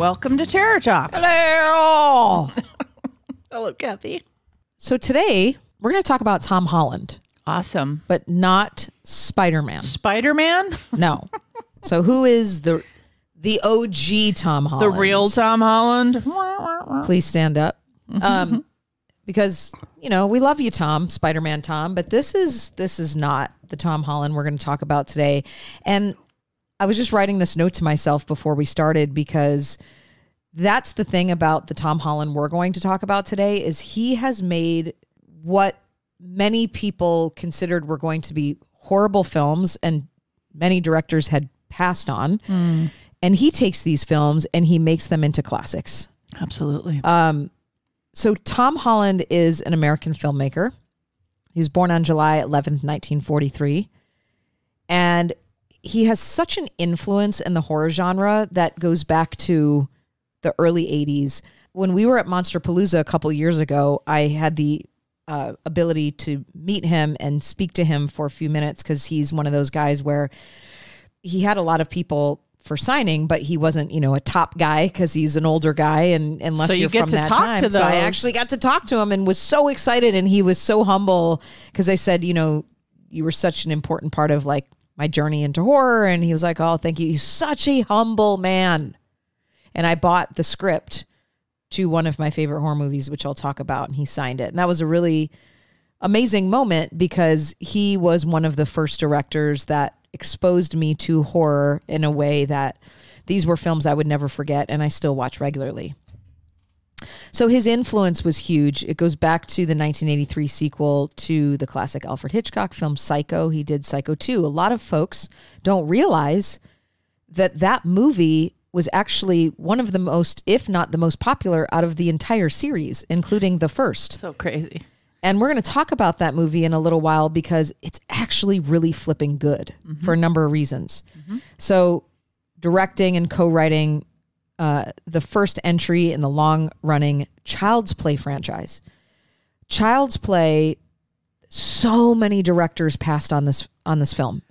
Welcome to Terror Talk. Hello. Hello, Kathy. So today we're going to talk about Tom Holland, Awesome. but not Spider-Man. Spider-Man? No. So who is the OG Tom The Holland? real Tom Holland? Please stand up. Because, you know, we love you, Tom, Spider-Man Tom, but this is not the Tom Holland we're going to talk about today. And I was just writing this note to myself before we started, because that's the thing about the Tom Holland we're going to talk about today is he has made what many people considered were going to be horrible films and many directors had passed on. And he takes these films and he makes them into classics. Absolutely. So Tom Holland is an American filmmaker. He was born on July 11th, 1943. And he has such an influence in the horror genre that goes back to the early 80s. When we were at Monsterpalooza a couple years ago, I had the ability to meet him and speak to him for a few minutes, because he's one of those guys where he had a lot of people for signing, but he wasn't, you know, a top guy because he's an older guy, and unless So you you're get from to that talk time. to So I those. actually got to talk to him and was so excited, and he was so humble because I said, you know, you were such an important part of like my journey into horror, and he was like, oh, thank you. He's such a humble man. And I bought the script to one of my favorite horror movies, which I'll talk about, and he signed it. And that was a really amazing moment because he was one of the first directors that exposed me to horror in a way that these were films I would never forget and I still watch regularly. So his influence was huge. It goes back to the 1983 sequel to the classic Alfred Hitchcock film Psycho. He did Psycho 2. A lot of folks don't realize that that movie was actually one of the most, if not the most popular out of the entire series, including the first. So crazy. And we're going to talk about that movie in a little while because it's actually really flipping good for a number of reasons. So directing and co-writing the first entry in the long-running Child's Play franchise. Child's Play, so many directors passed on this film.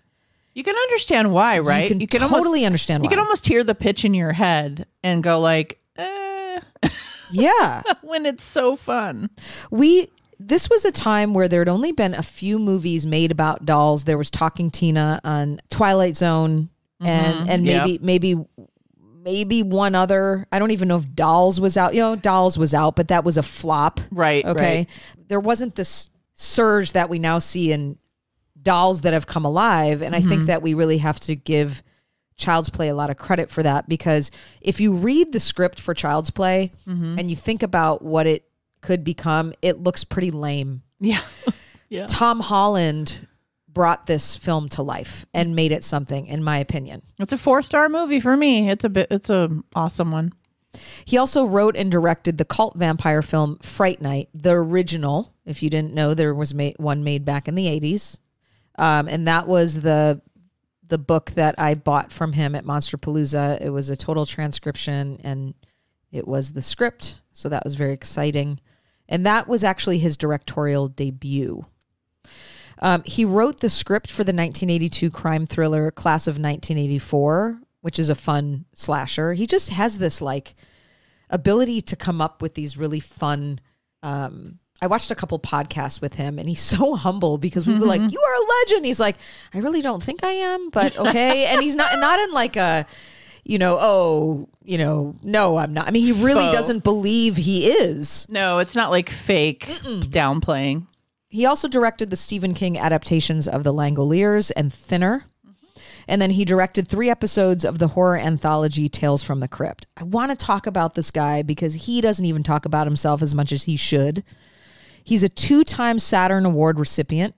You can understand why, right? You can totally understand why. You can almost hear the pitch in your head and go like, Yeah. when it's so fun. This was a time where there had only been a few movies made about dolls. There was Talking Tina on Twilight Zone and maybe one other. I don't even know if Dolls was out. You know, Dolls was out, but that was a flop. Right. Okay. Right. There wasn't this surge that we now see in dolls that have come alive. And I think that we really have to give Child's Play a lot of credit for that, because if you read the script for Child's Play and you think about what it could become, it looks pretty lame. Yeah. Yeah. Tom Holland brought this film to life and made it something, in my opinion. It's a 4-star movie for me. It's a awesome one. He also wrote and directed the cult vampire film Fright Night, the original. If you didn't know, there was one made back in the 80s. And that was the book that I bought from him at Monsterpalooza. It was a total transcription and it was the script. So that was very exciting. And that was actually his directorial debut. He wrote the script for the 1982 crime thriller Class of 1984, which is a fun slasher. He just has this like ability to come up with these really fun. I watched a couple podcasts with him and he's so humble because we were like, you are a legend. He's like, I really don't think I am, but okay. And he's not in like a, no, I'm not. I mean, he really doesn't believe he is. No, it's not like fake downplaying. He also directed the Stephen King adaptations of The Langoliers and Thinner. And then he directed 3 episodes of the horror anthology Tales from the Crypt. I want to talk about this guy because he doesn't even talk about himself as much as he should. He's a 2-time Saturn Award recipient.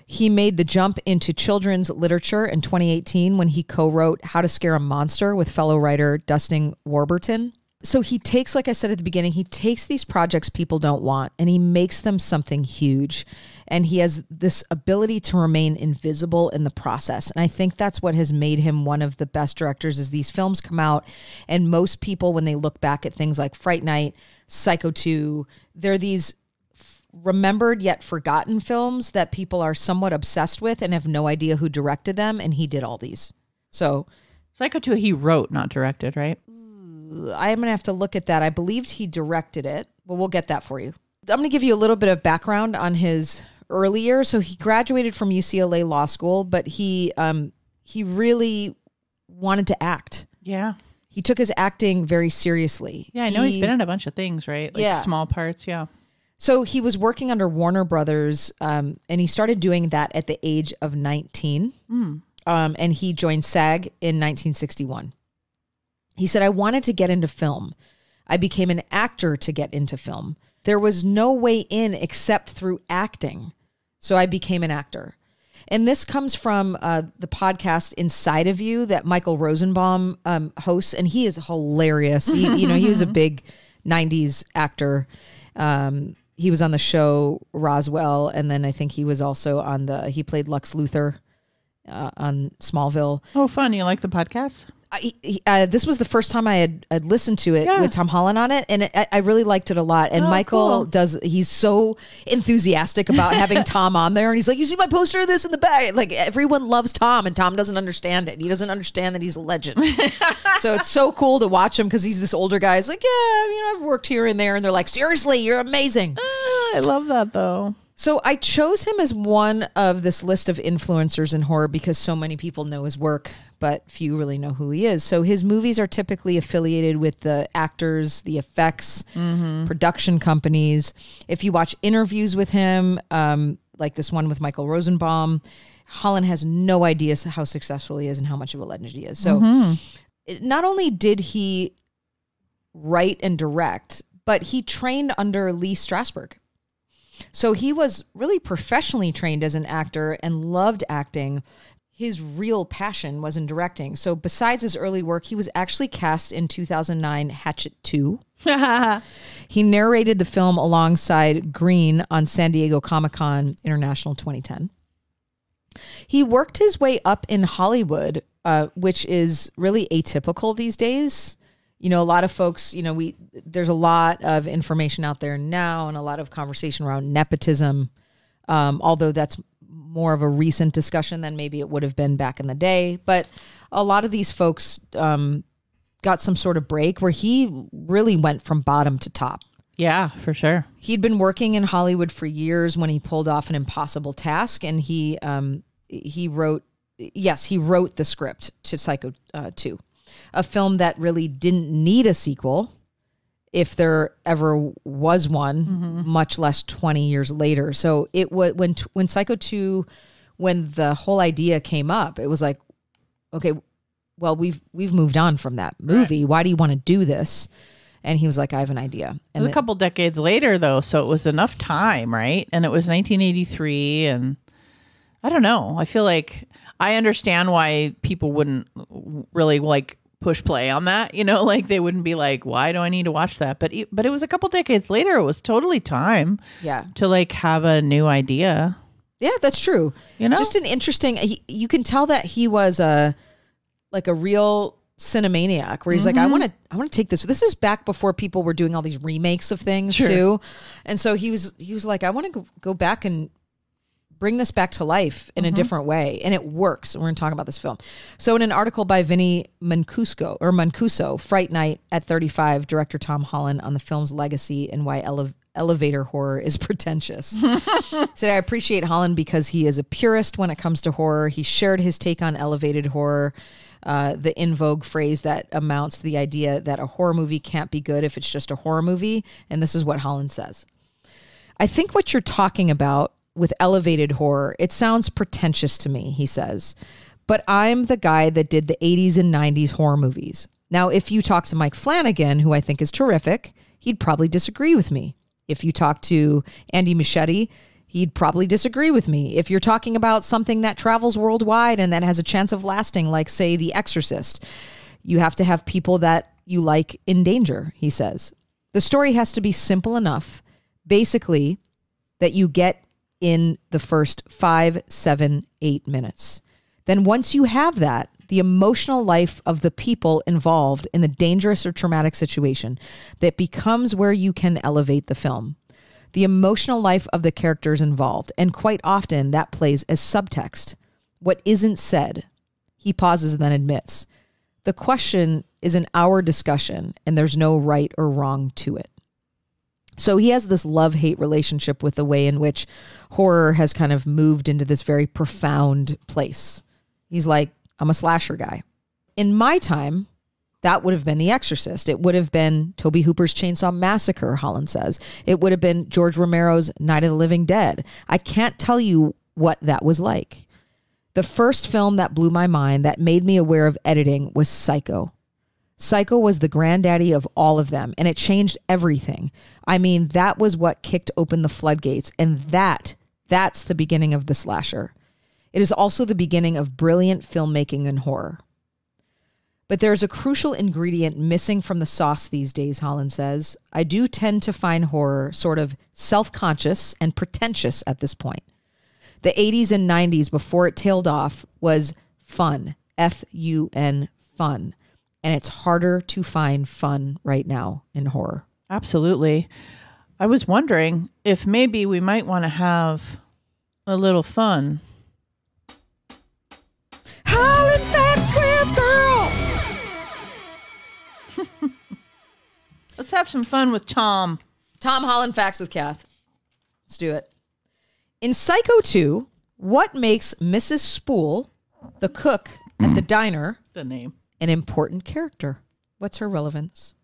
He made the jump into children's literature in 2018 when he co-wrote How to Scare a Monster with fellow writer Dustin Warburton. So he takes, like I said at the beginning, he takes these projects people don't want and he makes them something huge. And he has this ability to remain invisible in the process. And I think that's what has made him one of the best directors. As these films come out and most people, when they look back at things like Fright Night, Psycho 2, they're these remembered yet forgotten films that people are somewhat obsessed with and have no idea who directed them. And he did all these. So Psycho 2 he wrote, not directed, right? I'm going to have to look at that. I believed he directed it. Well, we'll get that for you. I'm going to give you a little bit of background on his early years. So he graduated from UCLA Law School, but he really wanted to act. Yeah. He took his acting very seriously. Yeah, I know he's been in a bunch of things, right? Like small parts, yeah. So he was working under Warner Brothers, and he started doing that at the age of 19. And he joined SAG in 1961. He said, I wanted to get into film. I became an actor to get into film. There was no way in except through acting. So I became an actor. And this comes from the podcast Inside of You that Michael Rosenbaum hosts. And he is hilarious. He was a big 90s actor. He was on the show Roswell. And then I think he was also he played Lex Luthor on Smallville. Oh, fun. You like the podcast? This was the first time I had listened to it with Tom Holland on it, and I really liked it a lot. And Michael he's so enthusiastic about having Tom on there, and he's like, you see my poster of this in the back? Like, everyone loves Tom, and Tom doesn't understand it. He doesn't understand that he's a legend. So it's so cool to watch him, because he's this older guy. He's like, I've worked here and there, and they're like, seriously, you're amazing. I love that, though. So I chose him as one of this list of influencers in horror because so many people know his work, but few really know who he is. So his movies are typically affiliated with the actors, the effects, production companies. If you watch interviews with him, like this one with Michael Rosenbaum, Holland has no idea how successful he is and how much of a legend he is. So not only did he write and direct, but he trained under Lee Strasberg. So he was really professionally trained as an actor and loved acting. His real passion was in directing. So besides his early work, he was actually cast in 2009 Hatchet 2. He narrated the film alongside Green on San Diego Comic-Con International 2010. He worked his way up in Hollywood, which is really atypical these days. A lot of folks, there's a lot of information out there now and a lot of conversation around nepotism, although that's more of a recent discussion than maybe it would have been back in the day. But a lot of these folks got some sort of break where he really went from bottom to top. Yeah, for sure. He'd been working in Hollywood for years when he pulled off an impossible task, and he wrote the script to Psycho 2. A film that really didn't need a sequel, if there ever was one, much less 20 years later. So it was when Psycho 2, when the whole idea came up, it was like, okay, well, we've moved on from that movie. Right. Why do you want to do this? And he was like, I have an idea. And it was a couple decades later, though, so it was enough time, right? And it was 1983, and I don't know. I feel like I understand why people wouldn't really like push play on that, like they wouldn't be like, why do I need to watch that? But it was a couple decades later. It was totally time to like have a new idea. Yeah, that's true. Just an interesting, you can tell that he was a real cinemaniac where he's like, I want to take this. This is back before people were doing all these remakes of things too. And so he was like, I want to go back and bring this back to life in a different way. And it works. We're going to talk about this film. So in an article by Vinny Mancuso, Fright Night at 35, director Tom Holland on the film's legacy and why elevator horror is pretentious. Said, I appreciate Holland because he is a purist when it comes to horror. He shared his take on elevated horror, the in vogue phrase that amounts to the idea that a horror movie can't be good if it's just a horror movie. And this is what Holland says. I think what you're talking about with elevated horror, it sounds pretentious to me, he says, but I'm the guy that did the 80s and 90s horror movies. Now, if you talk to Mike Flanagan, who I think is terrific, he'd probably disagree with me. If you talk to Andy Muschietti, he'd probably disagree with me. If you're talking about something that travels worldwide and that has a chance of lasting, like, say, The Exorcist, you have to have people that you like in danger, he says. The story has to be simple enough, basically, that you get in the first 5, 7, 8 minutes. Then once you have that, the emotional life of the people involved in the dangerous or traumatic situation, that becomes where you can elevate the film. The emotional life of the characters involved, and quite often that plays as subtext. What isn't said, he pauses and then admits. The question is an hour discussion, and there's no right or wrong to it. So he has this love-hate relationship with the way in which horror has kind of moved into this very profound place. He's like, I'm a slasher guy. In my time, that would have been The Exorcist. It would have been Tobe Hooper's Chainsaw Massacre, Holland says. It would have been George Romero's Night of the Living Dead. I can't tell you what that was like. The first film that blew my mind, that made me aware of editing, was Psycho. Psycho was the granddaddy of all of them, and it changed everything. I mean, that was what kicked open the floodgates, and that's the beginning of the slasher. It is also the beginning of brilliant filmmaking in horror. But there's a crucial ingredient missing from the sauce these days, Holland says. I do tend to find horror sort of self-conscious and pretentious at this point. The 80s and 90s, before it tailed off, was fun, F-U-N, fun. And it's harder to find fun right now in horror. Absolutely. I was wondering if maybe we might want to have a little fun. Holland Facts with Girl! Let's have some fun with Tom. Tom Holland Facts with Kath. Let's do it. In Psycho 2, what makes Mrs. Spool, the cook at the diner, The name. an important character? What's her relevance?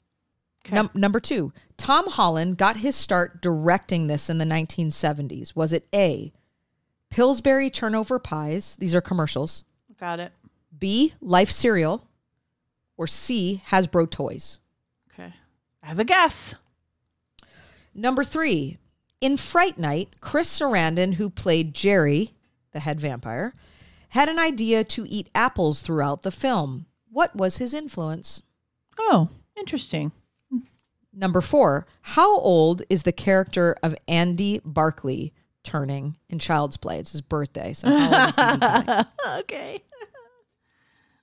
Okay. Number 2, Tom Holland got his start directing this in the 1970s. Was it A, Pillsbury turnover pies? These are commercials. Got it. B, Life cereal, or C, Hasbro toys? Okay. I have a guess. Number 3, in Fright Night, Chris Sarandon, who played Jerry, the head vampire, had an idea to eat apples throughout the film. What was his influence? Oh, interesting. Number 4, how old is the character of Andy Barclay turning in Child's Play? It's his birthday. So how old is he becoming? Okay.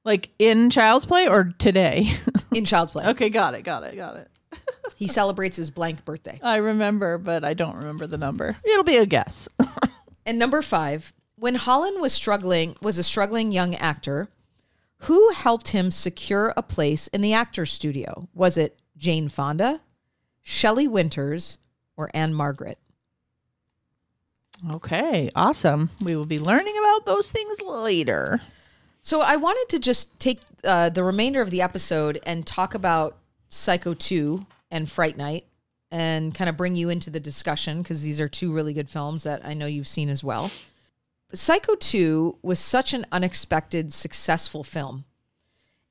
Like in Child's Play or today? In Child's Play. Okay, got it. He celebrates his blank birthday. I remember, but I don't remember the number. It'll be a guess. And number 5, when Holland was a struggling young actor, who helped him secure a place in the actor's studio? Was it Jane Fonda, Shelley Winters, or Anne Margaret? Okay, awesome. We will be learning about those things later. So I wanted to just take the remainder of the episode and talk about Psycho 2 and Fright Night and kind of bring you into the discussion because these are two really good films that I know you've seen as well. Psycho 2 was such an unexpected, successful film.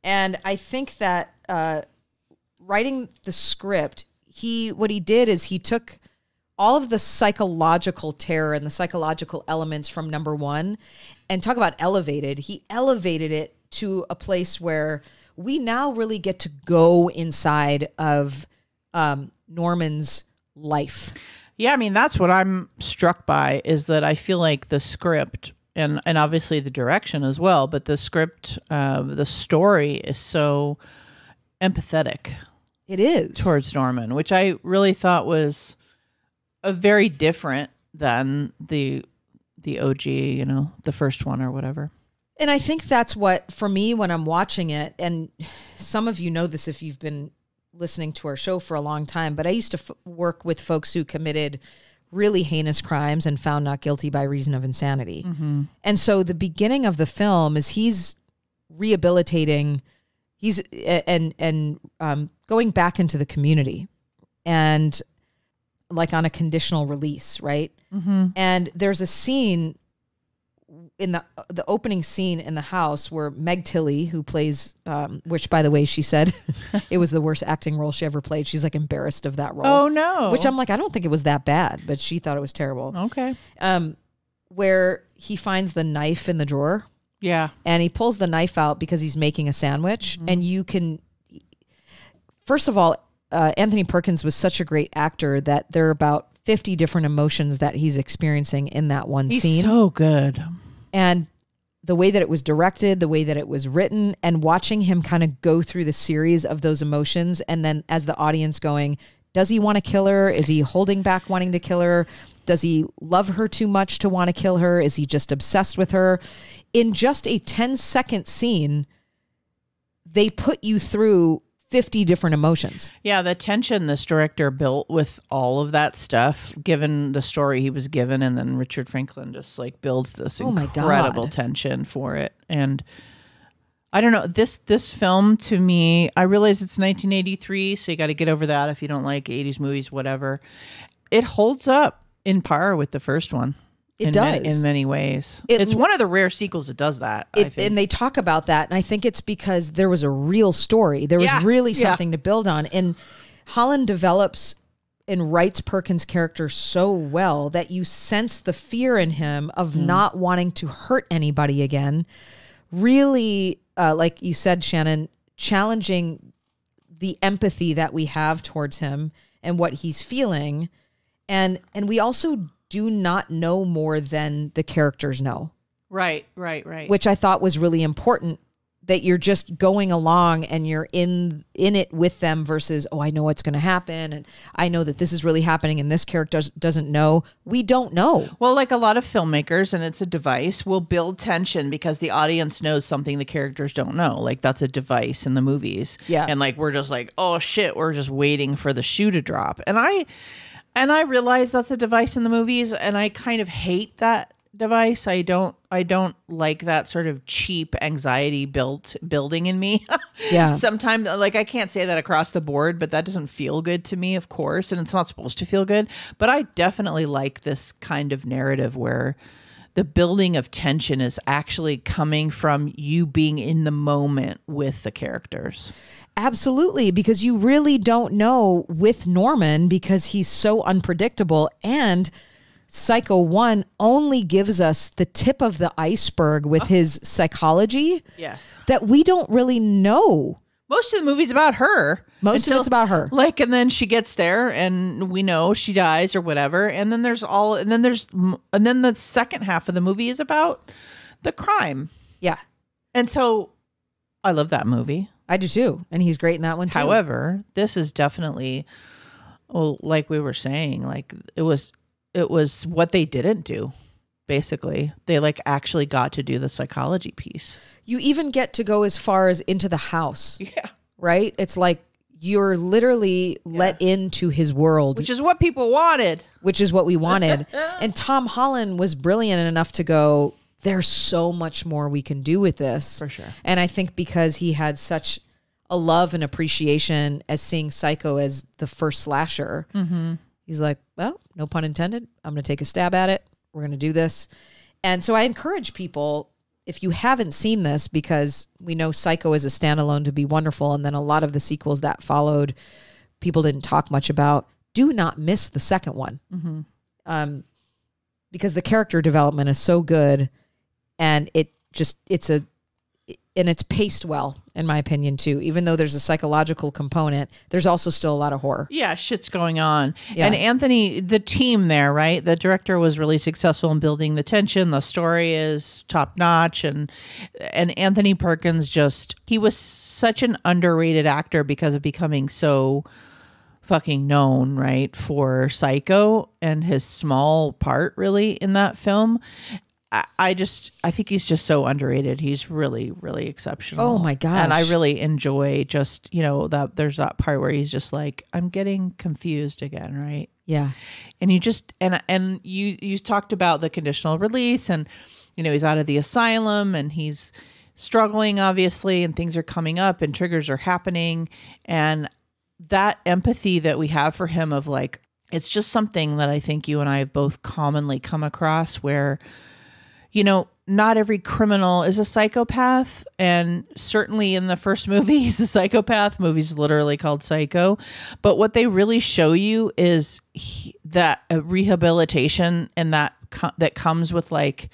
And I think that writing the script, what he did is he took all of the psychological terror and the psychological elements from number 1 and talk about elevated. He elevated it to a place where we now really get to go inside of Norman's life. Yeah, I mean, that's what I'm struck by is that I feel like the script and obviously the direction as well, but the script, the story is so empathetic. It is. Towards Norman, which I really thought was a very different than the OG, the first one or whatever. And I think that's what, for me, when I'm watching it, and some of you know this if you've been listening to our show for a long time, but I used to work with folks who committed really heinous crimes and found not guilty by reason of insanity. Mm-hmm. And so the beginning of the film is he's rehabilitating, going back into the community and like on a conditional release, right? Mm-hmm. And there's a scene in the opening scene in the house where Meg Tilly, who plays, which by the way, she said it was the worst acting role she ever played. She's like embarrassed of that role. Oh no. Which I'm like, I don't think it was that bad, but she thought it was terrible. Okay. Where he finds the knife in the drawer. Yeah. And he pulls the knife out because he's making a sandwich. Mm-hmm. And you can, first of all, Anthony Perkins was such a great actor that there are about 50 different emotions that he's experiencing in that one scene. He's so good. And the way that it was directed, the way that it was written, and watching him kind of go through the series of those emotions. And then as the audience going, does he want to kill her? Is he holding back wanting to kill her? Does he love her too much to want to kill her? Is he just obsessed with her? In just a 10-second scene, they put you through 50 different emotions. Yeah, the tension this director built with all of that stuff, given the story he was given, and then Richard Franklin just like builds this incredible tension for it. And I don't know, this film to me, I realize it's 1983, so you got to get over that if you don't like 80s movies, whatever. It holds up in par with the first one. It does. In many ways. It's one of the rare sequels that does that, I think. And they talk about that, and I think it's because there was a real story. There was really something to build on. And Holland develops and writes Perkins' character so well that you sense the fear in him of not wanting to hurt anybody again. Really, like you said, Shannon, challenging the empathy that we have towards him and what he's feeling. And we also do not know more than the characters know. Right. Which I thought was really important, that you're just going along and you're in it with them versus, oh, I know what's going to happen. And I know that this is really happening and this character doesn't know. We don't know. Well, like a lot of filmmakers, and it's a device, will build tension because the audience knows something the characters don't know. Like that's a device in the movies. Yeah. And like, we're just like, oh shit, we're just waiting for the shoe to drop. And I realize that's a device in the movies, and I kind of hate that device. I don't like that sort of cheap anxiety building in me. Yeah. Sometimes, like, I can't say that across the board, but that doesn't feel good to me, of course, and it's not supposed to feel good. But I definitely like this kind of narrative where the building of tension is actually coming from you being in the moment with the characters. Absolutely, because you really don't know with Norman because he's so unpredictable, and Psycho 1 only gives us the tip of the iceberg with his psychology. Yes. That we don't really know. Most of the movie's about her. Most of it's about her. Like, and then she gets there and we know she dies or whatever. And then and then the second half of the movie is about the crime. Yeah. And so I love that movie. I do too. And he's great in that one too. However, this is definitely, well, like we were saying, like it was what they didn't do. Basically, they like actually got to do the psychology piece. You even get to go as far as into the house. Yeah. Right? It's like you're literally let into his world. Which is what people wanted. Which is what we wanted. And Tom Holland was brilliant enough to go, there's so much more we can do with this. For sure. And I think because he had such a love and appreciation as seeing Psycho as the first slasher, he's like, well, no pun intended. I'm going to take a stab at it. We're going to do this. And so I encourage people, if you haven't seen this, because we know Psycho is a standalone to be wonderful, and then a lot of the sequels that followed, people didn't talk much about, do not miss the second one. Because the character development is so good, and it's paced well, in my opinion, too. Even though there's a psychological component, there's also still a lot of horror. Yeah, shit's going on. Yeah. And Anthony, the team there, right? The director was really successful in building the tension. The story is top notch. And Anthony Perkins he was such an underrated actor because of becoming so fucking known, right, for Psycho and his small part really in that film. I think he's just so underrated. He's really, really exceptional. Oh my gosh. And I really enjoy just, that there's that part where he's just like, I'm getting confused again, right? Yeah. And you just, and you talked about the conditional release and, he's out of the asylum and he's struggling obviously and things are coming up and triggers are happening. And that empathy that we have for him of like, it's just something that I think you and I have both commonly come across where, not every criminal is a psychopath. And certainly in the first movie, he's a psychopath. Movie's literally called Psycho. But what they really show you is that rehabilitation and that comes with like,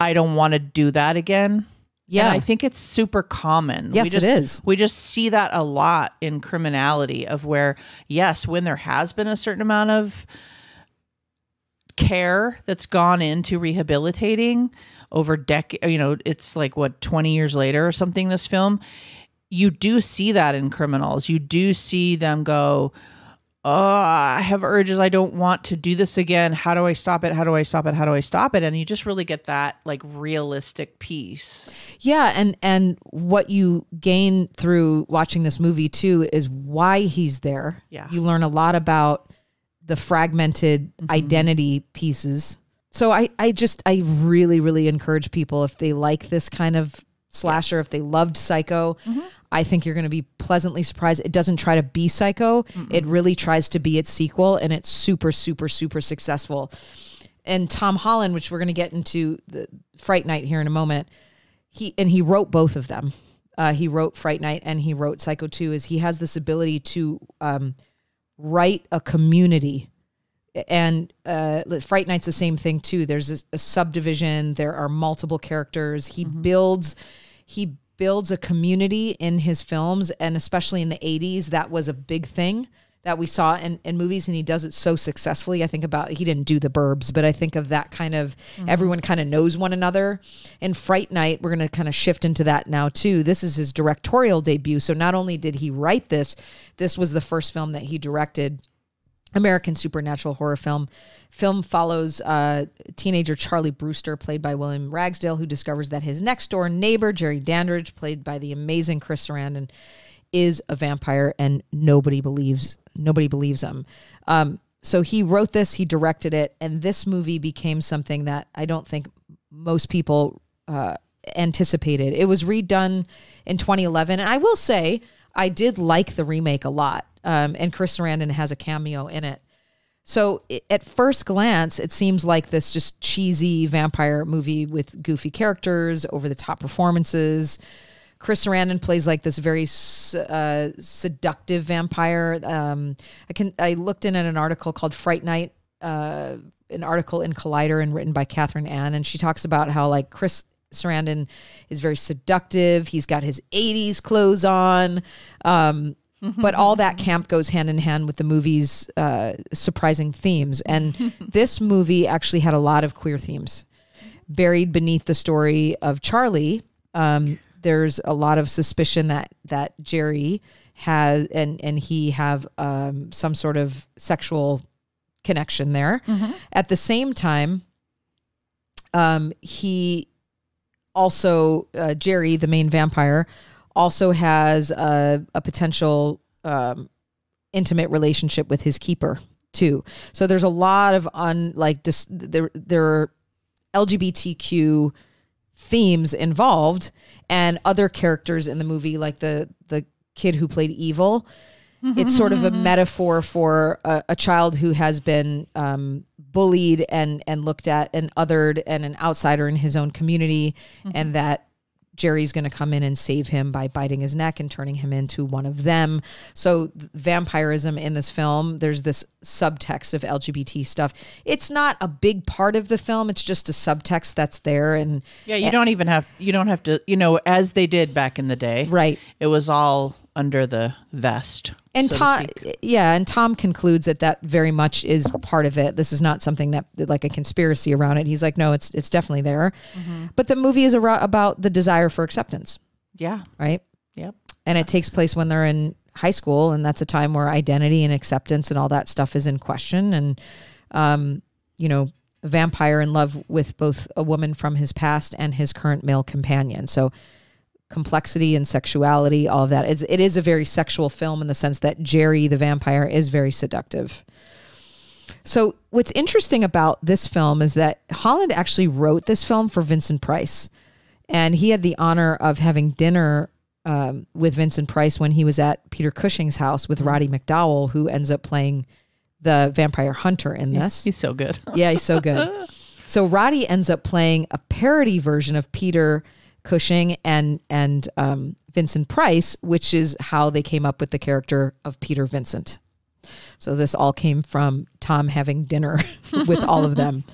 I don't want to do that again. Yeah. And I think it's super common. Yes, it is. We just see that a lot in criminality of where, yes, when there has been a certain amount of care that's gone into rehabilitating over it's like 20 years later or something, this film, you do see that in criminals. You do see them go, I have urges. I don't want to do this again. How do I stop it? How do I stop it? How do I stop it? And you just really get that like realistic piece. Yeah. And what you gain through watching this movie too is why he's there. Yeah. You learn a lot about the fragmented identity pieces. So I really, really encourage people, if they like this kind of slasher, if they loved Psycho, I think you're going to be pleasantly surprised. It doesn't try to be Psycho. It really tries to be its sequel, and it's super, super, super successful. And Tom Holland, which we're going to get into the Fright Night here in a moment, he wrote both of them. He wrote Fright Night and he wrote Psycho 2. Is he has this ability to write a community. And Fright Night's the same thing too. There's a subdivision. There are multiple characters. He builds a community in his films, and especially in the 80s, that was a big thing that we saw in movies, and he does it so successfully. I think about, he didn't do The Burbs, but I think of that kind of, everyone kind of knows one another. In Fright Night, we're going to kind of shift into that now too. This is his directorial debut. So not only did he write this was the first film that he directed. American supernatural horror film. Film follows teenager Charlie Brewster, played by William Ragsdale, who discovers that his next door neighbor, Jerry Dandridge, played by the amazing Chris Sarandon, is a vampire, and nobody believes him. So he wrote this, he directed it, and this movie became something that I don't think most people anticipated. It was redone in 2011, and I will say I did like the remake a lot. And Chris Sarandon has a cameo in it. So at first glance, it seems like this just cheesy vampire movie with goofy characters, over-the-top performances. Chris Sarandon plays like this very seductive vampire. I looked in at an article called Fright Night, an article in Collider and written by Catherine Ann, and she talks about how like Chris Sarandon is very seductive. He's got his 80s clothes on. But all that camp goes hand in hand with the movie's surprising themes. And this movie actually had a lot of queer themes. Buried beneath the story of Charlie, there's a lot of suspicion that Jerry has and he have some sort of sexual connection there. At the same time, he also, Jerry, the main vampire, also has a potential intimate relationship with his keeper too. So there's a lot of there are LGBTQ themes involved, and other characters in the movie, like the kid who played Evil. It's sort of a metaphor for a child who has been bullied and looked at and othered and an outsider in his own community, and that Jerry's going to come in and save him by biting his neck and turning him into one of them. So vampirism in this film, there's this subtext of LGBT stuff. It's not a big part of the film. It's just a subtext that's there. And yeah, you don't have to, as they did back in the day. Right. It was all under the vest. And Tom concludes that very much is part of it. This is not something that like a conspiracy around it. He's like, no, it's definitely there. But the movie is about the desire for acceptance. Yeah. Right. Yep. And it takes place when they're in high school, and that's a time where identity and acceptance and all that stuff is in question. And, a vampire in love with both a woman from his past and his current male companion. So complexity and sexuality, all of that. It is a very sexual film in the sense that Jerry, the vampire, is very seductive. So what's interesting about this film is that Holland actually wrote this film for Vincent Price. And he had the honor of having dinner with Vincent Price when he was at Peter Cushing's house with Roddy McDowall, who ends up playing the vampire hunter in this. He's so good. Yeah, he's so good. So Roddy ends up playing a parody version of Peter Cushing and Vincent Price, which is how they came up with the character of Peter Vincent. So this all came from Tom having dinner with all of them.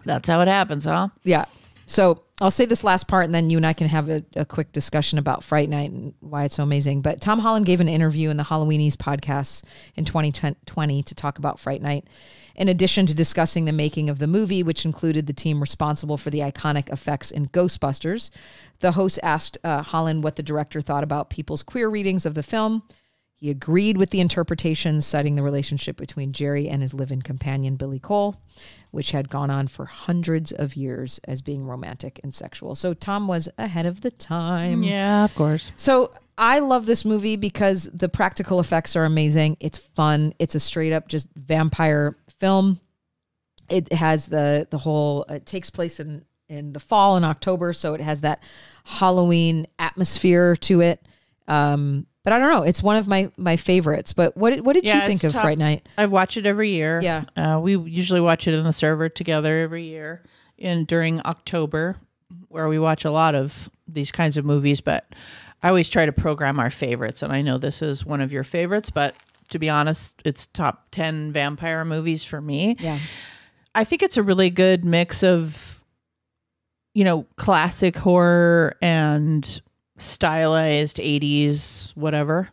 That's how it happens, huh? Yeah. So I'll say this last part, and then you and I can have a quick discussion about Fright Night and why it's so amazing. But Tom Holland gave an interview in the Halloweenies podcast in 2020 to talk about Fright Night. In addition to discussing the making of the movie, which included the team responsible for the iconic effects in Ghostbusters, the host asked Holland what the director thought about people's queer readings of the film. He agreed with the interpretations, citing the relationship between Jerry and his live-in companion, Billy Cole, which had gone on for hundreds of years as being romantic and sexual. So Tom was ahead of the time. Yeah, of course. So I love this movie because the practical effects are amazing. It's fun. It's a straight up just vampire film. It has the whole, it takes place in the fall in October. So it has that Halloween atmosphere to it. But I don't know. It's one of my favorites. But what did you think of Fright Night? I watch it every year. Yeah. We usually watch it in the server together every year during October, where we watch a lot of these kinds of movies. But I always try to program our favorites. And I know this is one of your favorites, but to be honest, it's top 10 vampire movies for me. Yeah. I think it's a really good mix of, classic horror and stylized 80s whatever,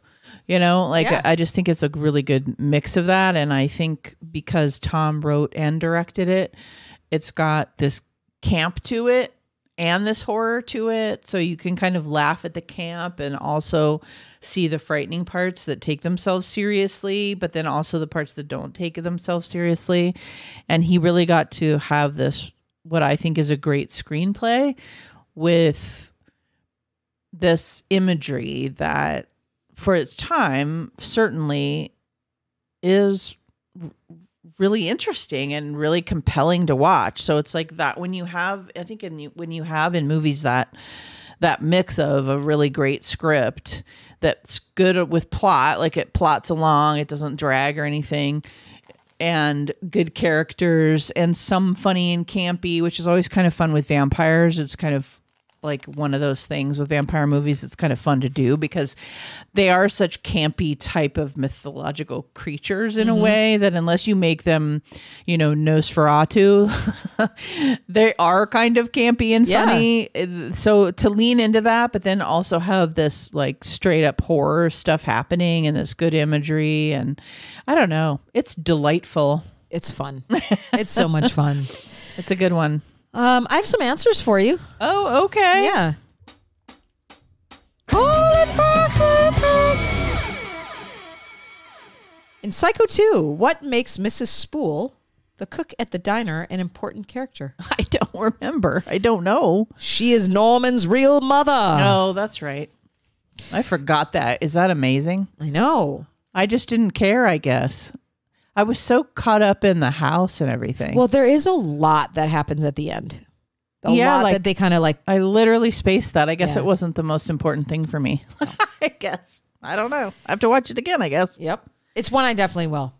I just think it's a really good mix of that. And I think because Tom wrote and directed it, it's got this camp to it and this horror to it, so you can kind of laugh at the camp and also see the frightening parts that take themselves seriously, but then also the parts that don't take themselves seriously. And he really got to have this, what I think is a great screenplay with this imagery that for its time certainly is really interesting and really compelling to watch. So it's like that when you have, I think when you have in movies that mix of a really great script that's good with plot, like it plots along, it doesn't drag or anything, and good characters and some funny and campy, which is always kind of fun with vampires. It's kind of like one of those things with vampire movies. It's kind of fun to do because they are such campy type of mythological creatures in a way that unless you make them, Nosferatu, they are kind of campy and funny. So to lean into that, but then also have this like straight up horror stuff happening and this good imagery. And I don't know, it's delightful. It's fun. It's so much fun. It's a good one. I have some answers for you. Oh, okay. Yeah. In Psycho 2, what makes Mrs. Spool, the cook at the diner, an important character? I don't remember. I don't know. She is Norman's real mother. Oh, that's right. I forgot that. Is that amazing? I know. I just didn't care, I guess. I was so caught up in the house and everything. Well, there is a lot that happens at the end. A lot that they kind of like. I literally spaced that. I guess it wasn't the most important thing for me. I guess. I don't know. I have to watch it again, I guess. Yep. It's one I definitely will.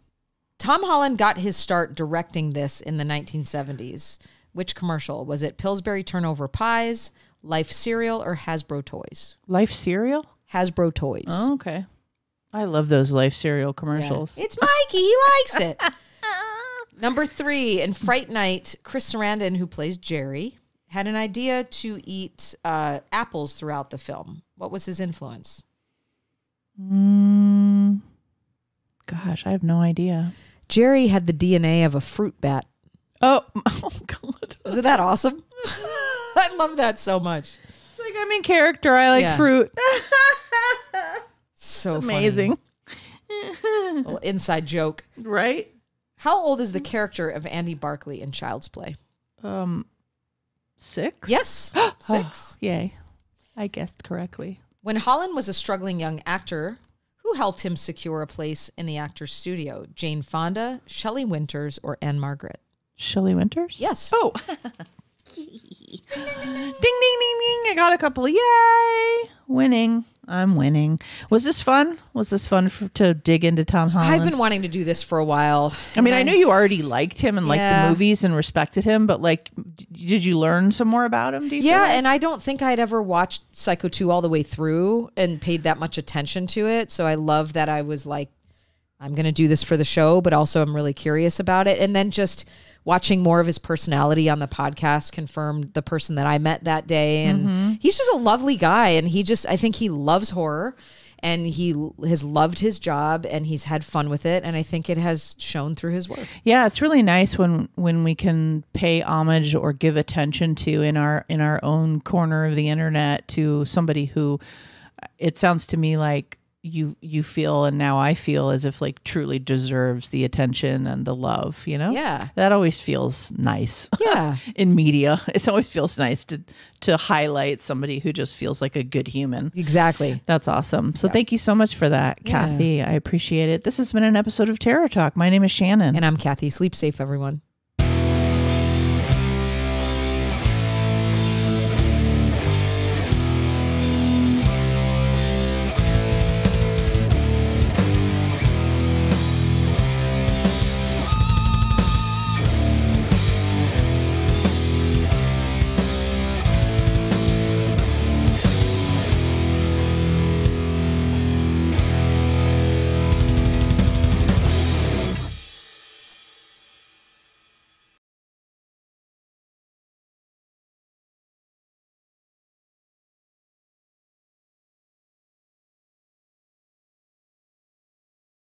Tom Holland got his start directing this in the 1970s. Which commercial? Was it Pillsbury Turnover Pies, Life Cereal, or Hasbro Toys? Life Cereal? Hasbro Toys. Oh, okay. I love those Life Cereal commercials. Yeah. It's Mikey. He likes it. Number 3, in Fright Night, Chris Sarandon, who plays Jerry, had an idea to eat apples throughout the film. What was his influence? Gosh, I have no idea. Jerry had the DNA of a fruit bat. Oh God. Isn't that awesome? I love that so much. Like, I'm in character. I like fruit. So amazing. Little inside joke. Right? How old is the character of Andy Barclay in Child's Play? 6? Yes. 6. Oh, yay. I guessed correctly. When Holland was a struggling young actor, who helped him secure a place in the actor's studio? Jane Fonda, Shelley Winters, or Anne Margaret? Shelley Winters? Yes. Oh. Ding, ding, ding, ding. I got a couple. Yay. Winning. I'm winning. Was this fun? Was this fun to dig into Tom Holland? I've been wanting to do this for a while. I mean, I knew you already liked him and liked the movies and respected him, but like, did you learn some more about him? Do you feel like? And I don't think I'd ever watched Psycho 2 all the way through and paid that much attention to it. So I love that I was like, I'm going to do this for the show, but also I'm really curious about it. And then just watching more of his personality on the podcast confirmed the person that I met that day. And he's just a lovely guy. And I think he loves horror and he has loved his job and he's had fun with it. And I think it has shown through his work. Yeah, it's really nice when we can pay homage or give attention to in our own corner of the internet to somebody who, it sounds to me like, you feel, and now I feel as if like truly deserves the attention and the love, you know? Yeah. That always feels nice. Yeah. In media. It always feels nice to highlight somebody who just feels like a good human. Exactly. That's awesome. So thank you so much for that, Kathy. I appreciate it. This has been an episode of Terror Talk. My name is Shannon. And I'm Kathy. Sleep safe, everyone.